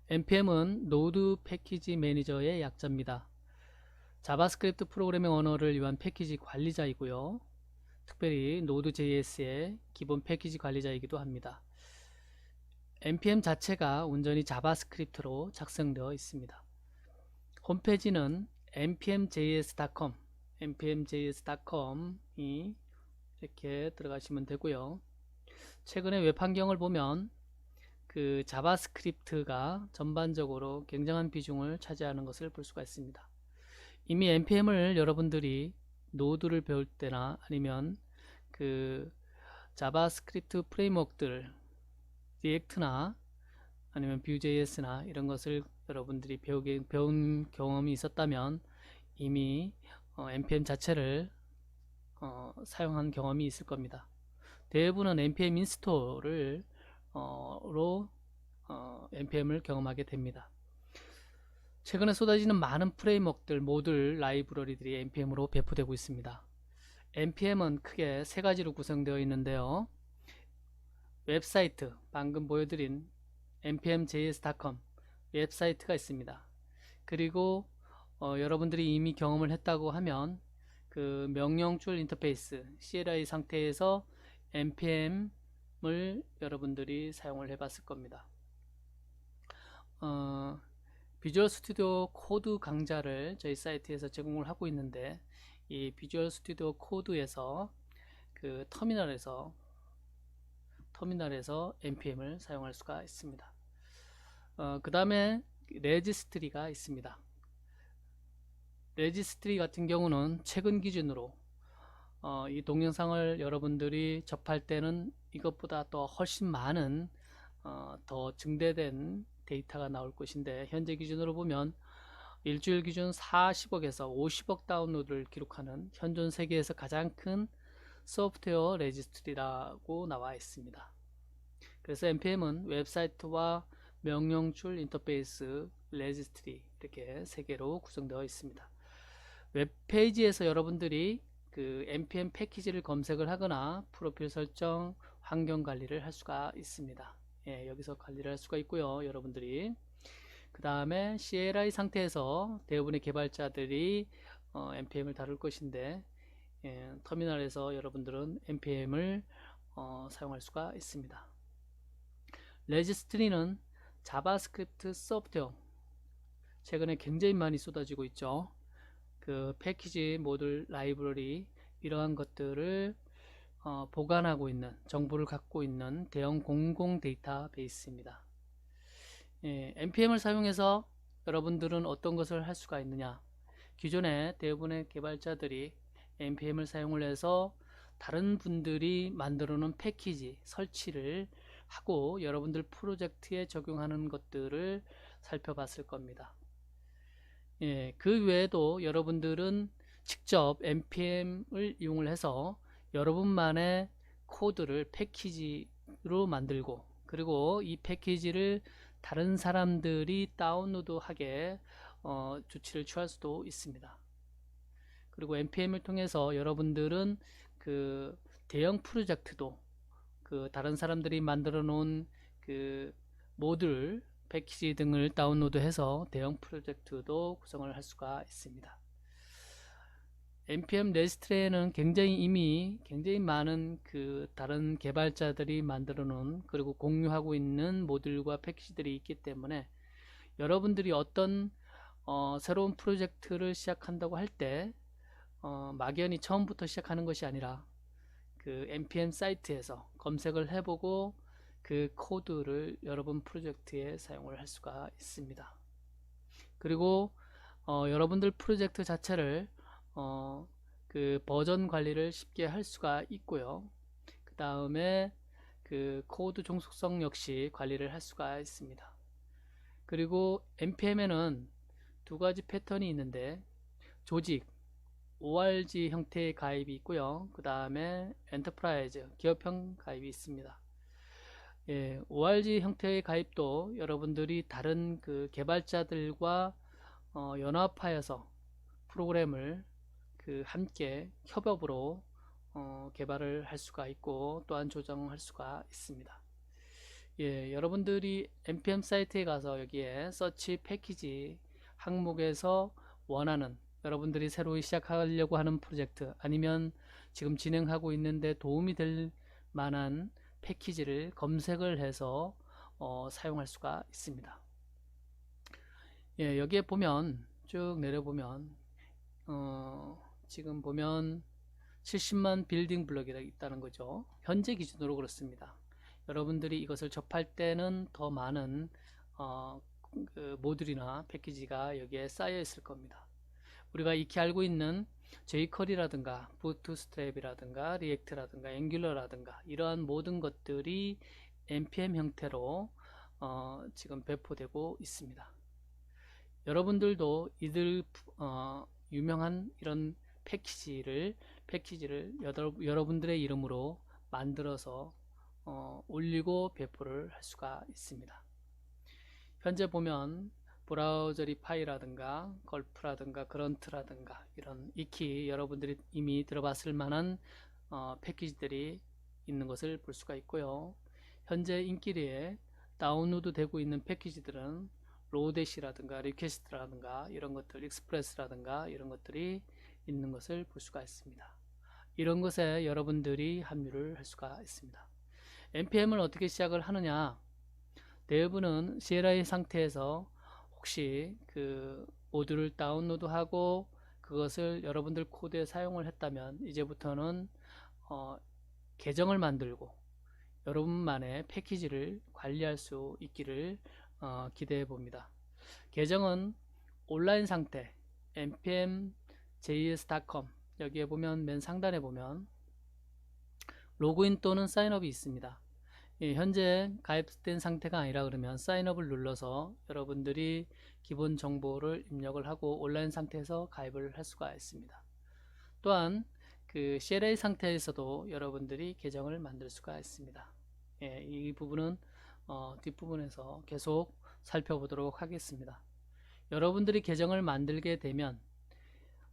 npm은 노드 패키지 매니저의 약자입니다. 자바스크립트 프로그래밍 언어를 위한 패키지 관리자이고요. 특별히 노드.js의 기본 패키지 관리자이기도 합니다. npm 자체가 온전히 자바스크립트로 작성되어 있습니다. 홈페이지는 npmjs.com, npmjs.com이 이렇게 들어가시면 되고요. 최근에 웹 환경을 보면 그 자바스크립트가 전반적으로 굉장한 비중을 차지하는 것을 볼 수가 있습니다. 이미 npm을 여러분들이 노드를 배울 때나 아니면 그 자바스크립트 프레임워크들 리액트나 아니면 뷰.js나 이런 것을 여러분들이 배운 경험이 있었다면 이미 npm 자체를 사용한 경험이 있을 겁니다. 대부분은 npm 인스톨을 로 npm을 경험하게 됩니다. 최근에 쏟아지는 많은 프레임워크들, 모듈, 라이브러리들이 npm으로 배포되고 있습니다. npm은 크게 세 가지로 구성되어 있는데요. 웹사이트, 방금 보여드린 npmjs.com 웹사이트가 있습니다. 그리고 여러분들이 이미 경험을 했다고 하면 그 명령줄 인터페이스 CLI 상태에서 npm을 여러분들이 사용을 해봤을 겁니다. 비주얼 스튜디오 코드 강좌를 저희 사이트에서 제공을 하고 있는데 이 비주얼 스튜디오 코드에서 그 터미널에서 npm을 사용할 수가 있습니다. 그 다음에 레지스트리가 있습니다. 레지스트리 같은 경우는 최근 기준으로 이 동영상을 여러분들이 접할 때는 이것보다 또 훨씬 많은 더 증대된 데이터가 나올 것인데 현재 기준으로 보면 일주일 기준 40억에서 50억 다운로드를 기록하는 현존 세계에서 가장 큰 소프트웨어 레지스트리라고 나와 있습니다. 그래서 npm은 웹사이트와 명령줄 인터페이스 레지스트리 이렇게 세 개로 구성되어 있습니다. 웹페이지에서 여러분들이 그 npm 패키지를 검색을 하거나 프로필 설정, 환경 관리를 할 수가 있습니다. 여기서 관리를 할 수가 있고요. 여러분들이 그 다음에 CLI 상태에서 대부분의 개발자들이 npm을 다룰 것인데 터미널에서 여러분들은 npm을 사용할 수가 있습니다. 레지스트리는 자바스크립트 소프트웨어 최근에 굉장히 많이 쏟아지고 있죠. 그 패키지, 모듈, 라이브러리 이러한 것들을 보관하고 있는 정보를 갖고 있는 대형 공공 데이터베이스입니다. npm을 사용해서 여러분들은 어떤 것을 할 수가 있느냐, 기존에 대부분의 개발자들이 npm을 사용을 해서 다른 분들이 만들어 놓은 패키지 설치를 하고 여러분들 프로젝트에 적용하는 것들을 살펴봤을 겁니다. 그 외에도 여러분들은 직접 npm을 이용을 해서 여러분만의 코드를 패키지로 만들고 그리고 이 패키지를 다른 사람들이 다운로드하게 조치를 취할 수도 있습니다. 그리고 npm을 통해서 여러분들은 그 대형 프로젝트도 그 다른 사람들이 만들어 놓은 그 모듈 패키지 등을 다운로드해서 대형 프로젝트도 구성을 할 수가 있습니다. npm 레지스트리에는 이미 굉장히 많은 그 다른 개발자들이 만들어 놓은 그리고 공유하고 있는 모듈과 패키지들이 있기 때문에 여러분들이 어떤 새로운 프로젝트를 시작한다고 할 때 막연히 처음부터 시작하는 것이 아니라 그 npm 사이트에서 검색을 해보고 그 코드를 여러분 프로젝트에 사용을 할 수가 있습니다. 그리고 여러분들 프로젝트 자체를 그 버전 관리를 쉽게 할 수가 있고요. 그 다음에 그 코드 종속성 역시 관리를 할 수가 있습니다. 그리고 npm에는 두 가지 패턴이 있는데 조직 org 형태의 가입이 있고요. 그 다음에 엔터프라이즈 기업형 가입이 있습니다. org 형태의 가입도 여러분들이 다른 그 개발자들과 연합하여서 프로그램을 그 함께 협업으로 개발을 할 수가 있고 또한 조정할 수가 있습니다. 예, 여러분들이 npm 사이트에 가서 여기에 서치 패키지 항목에서 원하는 여러분들이 새로 시작하려고 하는 프로젝트 아니면 지금 진행하고 있는데 도움이 될 만한 패키지를 검색을 해서 사용할 수가 있습니다. 예, 여기에 보면 쭉 내려보면 지금 보면 70만 빌딩 블럭이 있다는 거죠. 현재 기준으로 그렇습니다. 여러분들이 이것을 접할 때는 더 많은 그 모듈이나 패키지가 여기에 쌓여 있을 겁니다. 우리가 익히 알고 있는 jQuery라든가 부트스트랩이라든가 리액트라든가 앵귤러라든가 이러한 모든 것들이 npm 형태로 지금 배포되고 있습니다. 여러분들도 이들 유명한 이런 패키지를 여러분들의 이름으로 만들어서 올리고 배포를 할 수가 있습니다. 현재 보면 브라우저리파이라든가 걸프라든가 그런트라든가 이런 익히 여러분들이 이미 들어봤을 만한 패키지들이 있는 것을 볼 수가 있고요. 현재 인기리에 다운로드 되고 있는 패키지들은 로데시라든가 리퀘스트라든가 이런 것들, 익스프레스라든가 이런 것들이 있는 것을 볼 수가 있습니다. 이런 것에 여러분들이 합류를 할 수가 있습니다. npm을 어떻게 시작을 하느냐? 대부분은 CLI 상태에서 혹시 그 모듈을 다운로드하고 그것을 여러분들 코드에 사용을 했다면 이제부터는 계정을 만들고 여러분만의 패키지를 관리할 수 있기를 기대해 봅니다. 계정은 온라인 상태 npm.js.com 여기에 보면 맨 상단에 보면 로그인 또는 사인업이 있습니다. 예, 현재 가입된 상태가 아니라 그러면 사인업을 눌러서 여러분들이 기본 정보를 입력을 하고 온라인 상태에서 가입을 할 수가 있습니다. 또한 그 CLI 상태에서도 여러분들이 계정을 만들 수가 있습니다. 예, 이 부분은 뒷부분에서 계속 살펴보도록 하겠습니다. 여러분들이 계정을 만들게 되면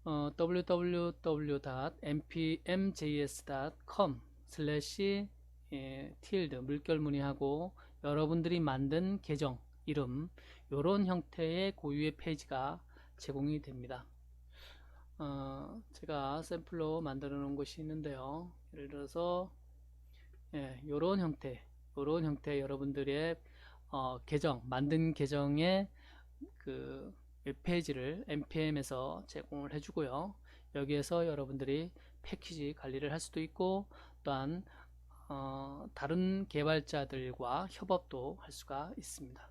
www.npmjs.com tilde 물결무늬하고 여러분들이 만든 계정 이름 이런 형태의 고유의 페이지가 제공이 됩니다. 제가 샘플로 만들어 놓은 것이 있는데요. 예를 들어서 이런 형태 여러분들의 계정 만든 계정의 그 웹페이지를 npm에서 제공을 해주고요. 여기에서 여러분들이 패키지 관리를 할 수도 있고 또한 다른 개발자들과 협업도 할 수가 있습니다.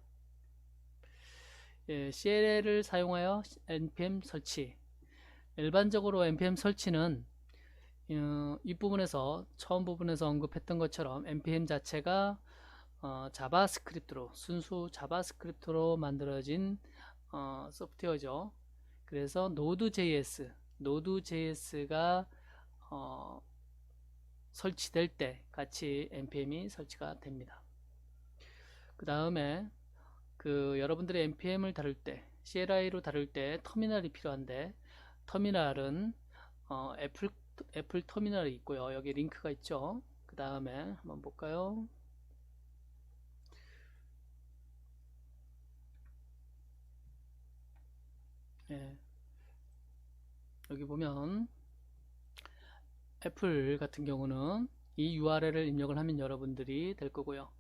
예, CLL을 사용하여 npm 설치 일반적으로 npm 설치는 이 부분에서 처음 부분에서 언급했던 것처럼 npm 자체가 자바스크립트로 순수 자바스크립트로 만들어진 소프트웨어죠. 그래서 노드.js가 설치될 때 같이 npm이 설치가 됩니다. 그 다음에 그 여러분들의 npm을 다룰 때 CLI로 다룰 때 터미널이 필요한데 터미널은 애플 터미널이 있고요. 여기 링크가 있죠. 그 다음에 한번 볼까요? 예. 여기 보면 애플 같은 경우는 이 URL을 입력을 하면 여러분들이 될 거고요.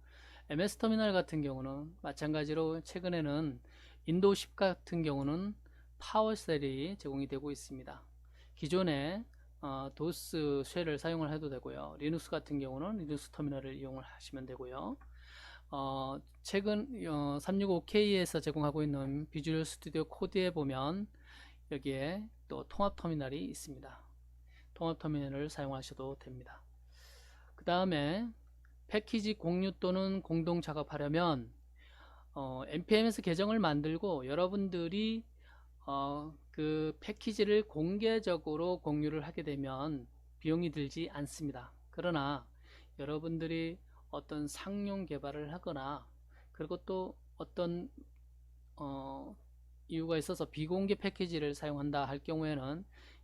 MS 터미널 같은 경우는 마찬가지로 최근에는 윈도우 10 같은 경우는 파워쉘이 제공이 되고 있습니다. 기존에 도스 쉘을 사용을 해도 되고요. 리눅스 같은 경우는 리눅스 터미널을 이용을 하시면 되고요. 최근 365K에서 제공하고 있는 비주얼 스튜디오 코드에 보면 여기에 또 통합 터미널이 있습니다. 통합 터미널을 사용하셔도 됩니다. 그 다음에 패키지 공유 또는 공동 작업하려면 npm에서 계정을 만들고 여러분들이 그 패키지를 공개적으로 공유를 하게 되면 비용이 들지 않습니다. 그러나 여러분들이 어떤 상용 개발을 하거나 그리고 또 어떤 이유가 있어서 비공개 패키지를 사용한다 할 경우에는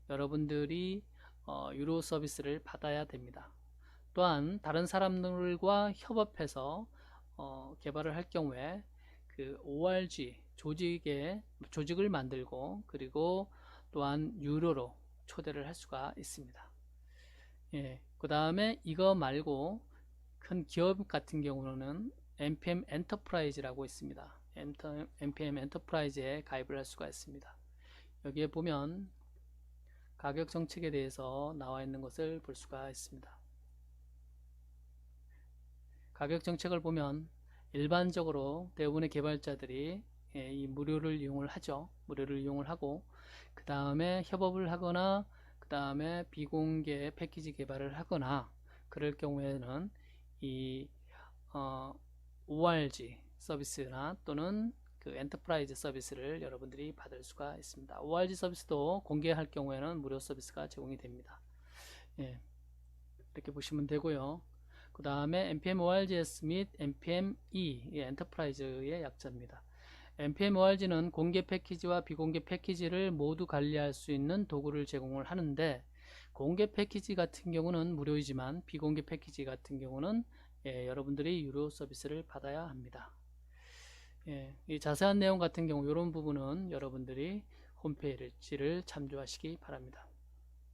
여러분들이 유료 서비스를 받아야 됩니다. 또한 다른 사람들과 협업해서 개발을 할 경우에 그 ORG 조직을 만들고 그리고 또한 유료로 초대를 할 수가 있습니다. 예, 그 다음에 이거 말고 큰 기업 같은 경우는 npm 엔터프라이즈라고 있습니다. npm 엔터프라이즈에 가입을 할 수가 있습니다. 여기에 보면 가격 정책에 대해서 나와 있는 것을 볼 수가 있습니다. 가격 정책을 보면 일반적으로 대부분의 개발자들이 이 무료를 이용을 하죠. 무료를 이용을 하고 그 다음에 협업을 하거나 그 다음에 비공개 패키지 개발을 하거나 그럴 경우에는 이 ORG 서비스나 또는 그 엔터프라이즈 서비스를 여러분들이 받을 수가 있습니다. ORG 서비스도 공개할 경우에는 무료 서비스가 제공이 됩니다. 예, 이렇게 보시면 되고요. 그 다음에 npm orgs 및 npm-e 엔터프라이즈의 약자입니다. npm org는 공개 패키지와 비공개 패키지를 모두 관리할 수 있는 도구를 제공을 하는데 공개 패키지 같은 경우는 무료이지만 비공개 패키지 같은 경우는 여러분들이 유료 서비스를 받아야 합니다. 이 자세한 내용 같은 경우 이런 부분은 여러분들이 홈페이지를 참조하시기 바랍니다.